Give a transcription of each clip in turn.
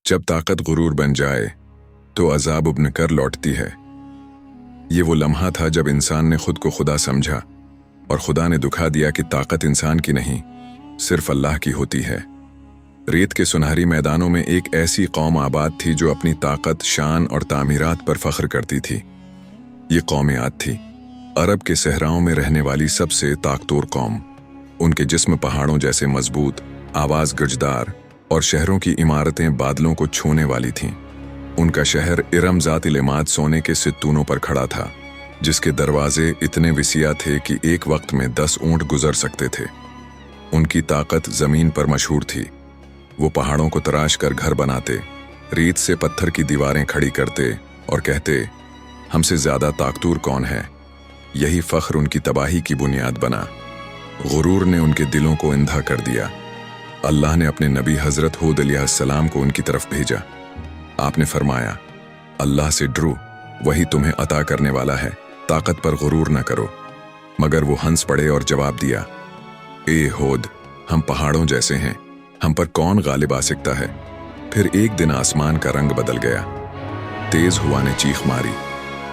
जब ताकत गुरूर बन जाए तो अजाब उब्न कर लौटती है। ये वो लम्हा था जब इंसान ने खुद को खुदा समझा और खुदा ने दुखा दिया कि ताकत इंसान की नहीं, सिर्फ अल्लाह की होती है। रेत के सुनहरी मैदानों में एक ऐसी कौम आबाद थी जो अपनी ताकत, शान और तामीरात पर फख्र करती थी। ये कौम आद थी, अरब के सहराओं में रहने वाली सबसे ताकतवर कौम। उनके जिस्म पहाड़ों जैसे मजबूत, आवाज गजदार और शहरों की इमारतें बादलों को छूने वाली थीं। उनका शहर इरम ज़ातिल इमाद सोने के सित्तूनों पर खड़ा था, जिसके दरवाजे इतने विसिया थे कि एक वक्त में 10 ऊंट गुजर सकते थे। उनकी ताकत जमीन पर मशहूर थी। वो पहाड़ों को तराश कर घर बनाते, रेत से पत्थर की दीवारें खड़ी करते और कहते, हमसे ज्यादा ताकतवर कौन है। यही फख्र उनकी तबाही की बुनियाद बना। गुरूर ने उनके दिलों को अंधा कर दिया। अल्लाह ने अपने नबी हजरत हूद अलैहिस्सलाम को उनकी तरफ भेजा। आपने फरमाया, अल्लाह से डरो, वही तुम्हें अता करने वाला है, ताकत पर गुरूर न करो। मगर वो हंस पड़े और जवाब दिया, ए हूद, हम पहाड़ों जैसे हैं, हम पर कौन गालिब आ सकता है। फिर एक दिन आसमान का रंग बदल गया। तेज हवा ने चीख मारी,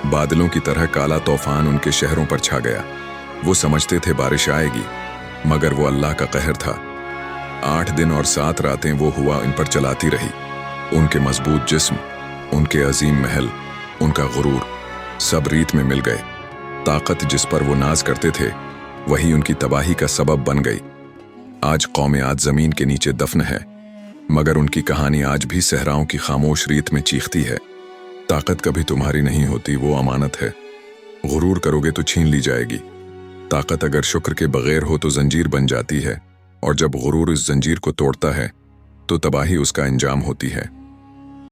बादलों की तरह काला तूफान उनके शहरों पर छा गया। वो समझते थे बारिश आएगी, मगर वो अल्लाह का कहर था। 8 दिन और 7 रातें वो हुआ इन पर चलाती रही। उनके मजबूत जिस्म, उनके अजीम महल, उनका गुरूर सब रीत में मिल गए। ताकत जिस पर वो नाज करते थे, वही उनकी तबाही का सबब बन गई। आज कौम आद जमीन के नीचे दफन है, मगर उनकी कहानी आज भी सहराओं की खामोश रीत में चीखती है। ताकत कभी तुम्हारी नहीं होती, वो अमानत है। गुरूर करोगे तो छीन ली जाएगी। ताकत अगर शुक्र के बगैर हो तो जंजीर बन जाती है, और जब गुरूर इस जंजीर को तोड़ता है तो तबाही उसका अंजाम होती है।